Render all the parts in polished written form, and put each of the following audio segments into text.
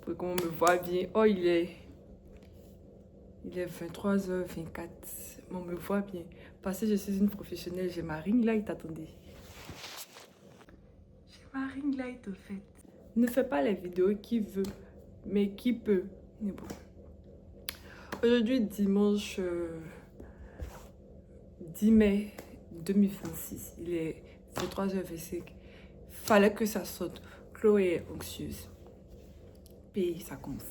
pour qu'on me voit bien. Oh, il est 23h24. On me voit bien. Parce que je suis une professionnelle, j'ai ma ring light, attendez. J'ai ma ring light, au fait. Ne fais pas les vidéos qui veut, mais qui peut. Mais bon. Aujourd'hui, dimanche 10 mai 2026. Il est 23h25. Fallait que ça saute. Chloé est anxieuse. Puis ça commence.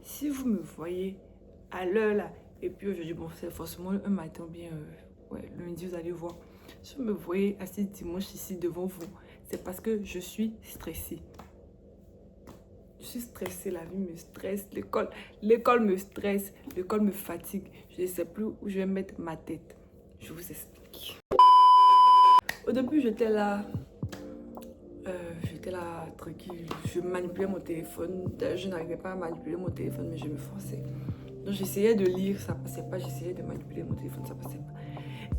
Si vous me voyez à l'heure là, et puis aujourd'hui, bon, c'est forcément un matin bien, ouais, lundi, vous allez voir. Si vous me voyez assis dimanche ici devant vous, c'est parce que je suis stressée. Je suis stressée, la vie me stresse, l'école me stresse, l'école me fatigue. Je ne sais plus où je vais mettre ma tête. Je vous explique. Au début, j'étais là tranquille. Je manipulais mon téléphone. Je n'arrivais pas à manipuler mon téléphone, mais je me forçais. Donc j'essayais de lire, ça passait pas. J'essayais de manipuler mon téléphone, ça passait pas.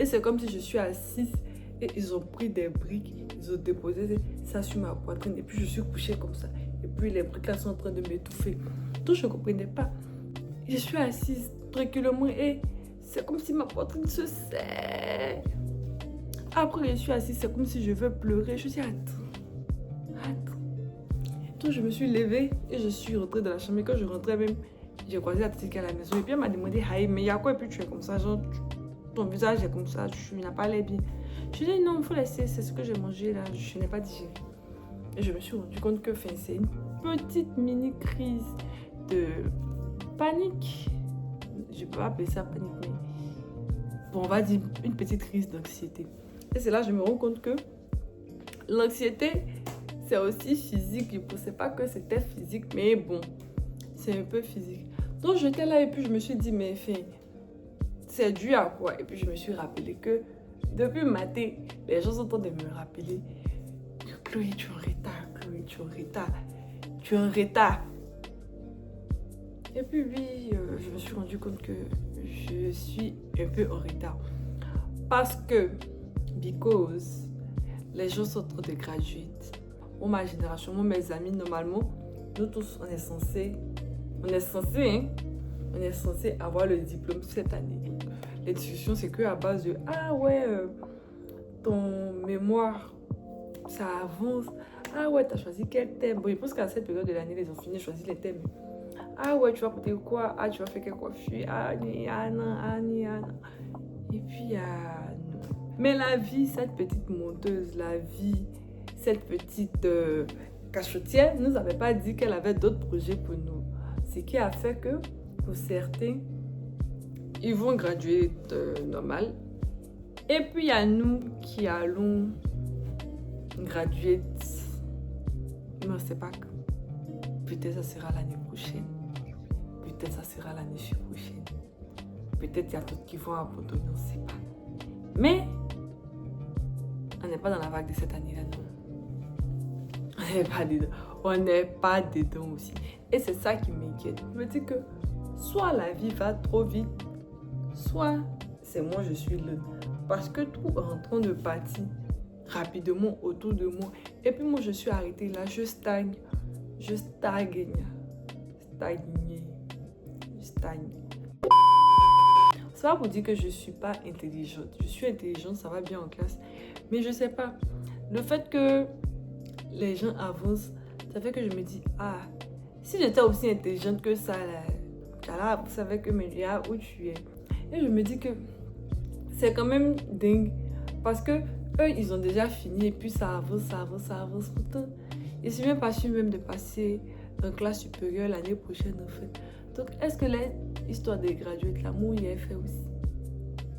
Et c'est comme si je suis assise et ils ont pris des briques, ils ont déposé ça sur ma poitrine et puis je suis couchée comme ça. Et puis les briques là sont en train de m'étouffer. Donc je ne comprenais pas. Je suis assise tranquillement et c'est comme si ma poitrine se serre. Après je suis assise, c'est comme si je veux pleurer. Je dis attends. Donc je me suis levée et je suis rentrée dans la chambre. Et quand je rentrais même, j'ai croisé la petite qui est à la maison. Et puis elle m'a demandé, Haï, mais il y a quoi? Et puis tu es comme ça, genre ton visage est comme ça, tu n'as pas l'air bien. Je lui ai dit non, il faut laisser, c'est ce que j'ai mangé là, je n'ai pas digéré. Et je me suis rendu compte que c'est une petite mini crise de panique. Je peux pas appeler ça panique, mais bon, on va dire une petite crise d'anxiété. Et c'est là que je me rends compte que l'anxiété, c'est aussi physique. Je ne pensais pas que c'était physique, mais bon, c'est un peu physique. Donc j'étais là et puis je me suis dit, mais c'est dû à quoi? Et puis je me suis rappelé que depuis matin, les gens sont en train de me rappeler que Chloé, tu es en retard, Chloé, tu es en retard, tu es en retard. Et puis oui, je me suis rendu compte que je suis un peu en retard. Parce que, because les gens sont en train de graduer. Moi, ma génération, moi, mes amis, normalement, nous tous, on est censé avoir le diplôme cette année. Les discussions, c'est que à base de ah ouais, ton mémoire, ça avance. Ah ouais, t'as choisi quel thème? Bon, je pense qu'à cette période de l'année, les enfants choisissent les thèmes. Ah ouais, tu vas porter quoi? Ah, tu vas faire quelle coiffure? Ah, non. Et puis, mais la vie, cette petite monteuse, la vie, cette petite cachotière, nous n'avait pas dit qu'elle avait d'autres projets pour nous. Ce qui a fait que, pour certains, ils vont graduer normal. Et puis, il y a nous qui allons graduer. Mais on ne sait pas quand. Peut-être ça sera l'année prochaine. Peut-être ça sera l'année prochaine. Peut-être il y a d'autres qui vont abandonner, on ne sait pas. Mais, on n'est pas dans la vague de cette année-là, non. On n'est pas dedans. On n'est pas dedans aussi. Et c'est ça qui m'inquiète. Je me dis que soit la vie va trop vite, soit c'est moi je suis là. Parce que tout est en train de partir rapidement autour de moi. Et puis moi je suis arrêtée là, je stagne. C'est pas pour dire que je suis pas intelligente. Je suis intelligente, ça va bien en classe. Mais je sais pas. Le fait que les gens avancent, ça fait que je me dis, ah, si j'étais aussi intelligente que ça, là, vous savez que mais là où tu es. Et je me dis que c'est quand même dingue. Parce que eux, ils ont déjà fini et puis ça avance. Pourtant, je suis même pas sûre même de passer en classe supérieure l'année prochaine en fait. Donc, est-ce que l'histoire des graduates, l'amour y est fait aussi?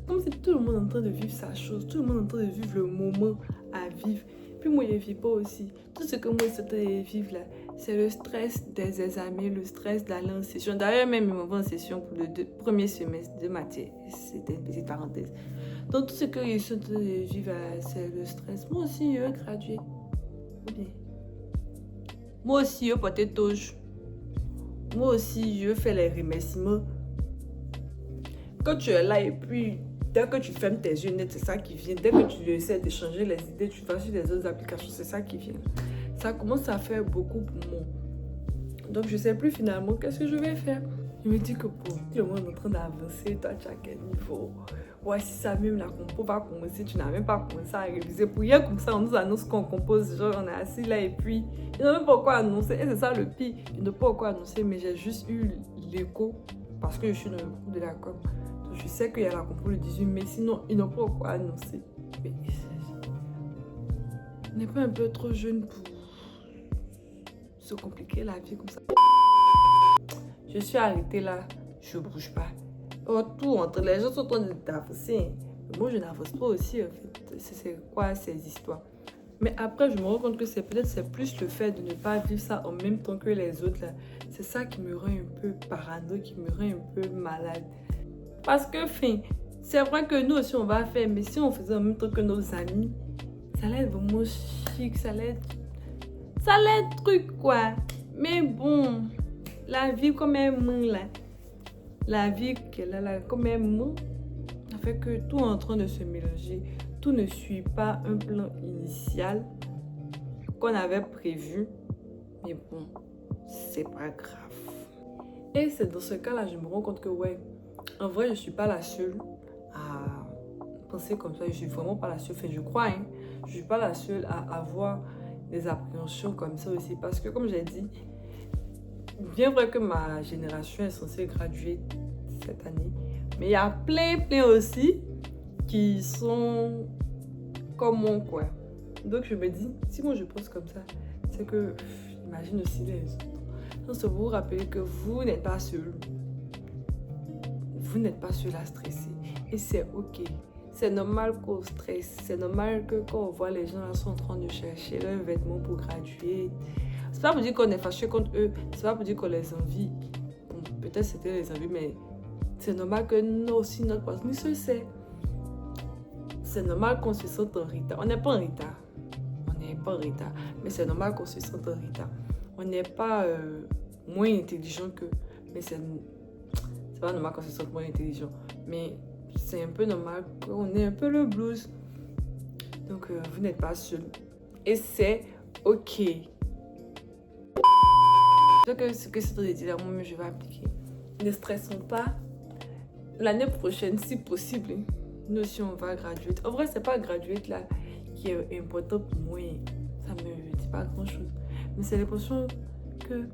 Comme si tout le monde est en train de vivre sa chose, tout le monde est en train de vivre le moment à vivre. Puis moi, je ne vis pas aussi. Tout ce que moi, je suis en train de vivre là, c'est le stress des examens, le stress d'aller en session. D'ailleurs, même, ils m'envoient en session pour le premier semestre de matière. C'était une petite parenthèse. Donc, tout ce que je suis en train de vivre, c'est le stress. Moi aussi, je veux graduer. Moi aussi, je porte touche. Moi aussi, je fais les remerciements. Quand tu es là et puis Dès que tu fermes tes yeux net, c'est ça qui vient. Dès que tu essaies d'échanger les idées, tu vas sur les autres applications, c'est ça qui vient. Ça commence à faire beaucoup pour moi. Donc, je ne sais plus finalement qu'est-ce que je vais faire. Je me dis que pour le monde est en train d'avancer, toi, tu as quel niveau? Ouais, si ça même la compo va commencer, tu n'as même pas commencé à réviser. Pour hier, comme ça, on nous annonce qu'on compose. Genre, on est assis là et puis, ils n'ont même pas quoi annoncer. Et c'est ça le pire. Ils n'ont pas quoi annoncer, mais j'ai juste eu l'écho parce que je suis dans le groupe de la com. Donc, je sais qu'il y a la compo le 18, mais sinon, ils n'ont pas quoi annoncer. Mais on n'est pas un peu trop jeune pour se compliquer la vie comme ça. Je suis arrêtée là, je ne bouge pas. Tout entre les gens sont en train d'avancer. Moi, je n'avance pas aussi, en fait. C'est quoi ces histoires? Mais après, je me rends compte que c'est plus le fait de ne pas vivre ça en même temps que les autres. C'est ça qui me rend un peu parano, qui me rend un peu malade. Parce que, c'est vrai que nous aussi, on va faire. Mais si on faisait en même temps que nos amis, ça allait être vraiment chic, ça allait être truc, quoi. Mais bon... La vie comme un monde là, la vie qu'elle a là comme un monde, ça fait que tout est en train de se mélanger. Tout ne suit pas un plan initial qu'on avait prévu. Mais bon, c'est pas grave. Et c'est dans ce cas-là, je me rends compte que ouais, en vrai, je suis pas la seule à penser comme ça. Je suis vraiment pas la seule. Enfin, je crois, hein. Je suis pas la seule à avoir des appréhensions comme ça aussi. Parce que comme j'ai dit, bien vrai que ma génération est censée graduer cette année, mais il y a plein aussi qui sont comme moi, quoi. Donc je me dis, si moi je pense comme ça, c'est que, imagine aussi les autres. Donc vous vous rappelez que vous n'êtes pas seul. Vous n'êtes pas seul à stresser. Et c'est ok. C'est normal qu'on stresse. C'est normal que quand on voit les gens là sont en train de chercher leurs vêtements pour graduer. C'est pas pour dire qu'on est fâché contre eux, c'est pas pour dire qu'on les envie. Bon, peut-être c'était les envies, mais c'est normal que nous aussi, notre partenaire se sait. C'est normal qu'on se sente en retard. On n'est pas en retard. On n'est pas en retard. Mais c'est normal qu'on se sente en retard. On n'est pas moins intelligent qu'eux. Mais c'est pas normal qu'on se sente moins intelligent. Mais c'est un peu normal qu'on ait un peu le blues. Donc, vous n'êtes pas seul. Et c'est ok. Ce que c'est de dire, moi, je vais appliquer. Ne stressons pas. L'année prochaine, si possible, nous aussi, on va graduer. En vrai, c'est pas graduer là qui est important pour moi. Ça me dit pas grand-chose. Mais c'est l'impression que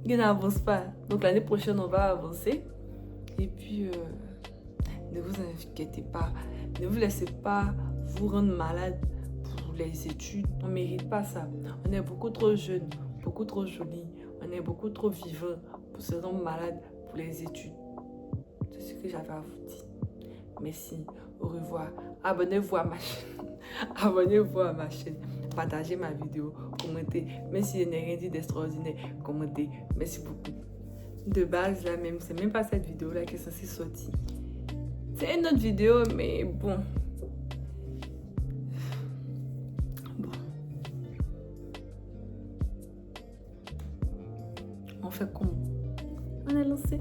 il n'avance pas. Donc, l'année prochaine, on va avancer. Et puis, ne vous inquiétez pas. Ne vous laissez pas vous rendre malade pour les études. On ne mérite pas ça. On est beaucoup trop jeunes, beaucoup trop jolis. On est beaucoup trop vivants pour se rendre malade pour les études. C'est ce que j'avais à vous dire. Merci. Au revoir. Abonnez-vous à ma chaîne. Abonnez-vous à ma chaîne. Partagez ma vidéo. Commentez. Même si je n'ai rien dit d'extraordinaire, commentez. Merci beaucoup. De base, là même, c'est même pas cette vidéo-là qui est censée sortir. C'est une autre vidéo, mais bon. On fait comment? On est lancé.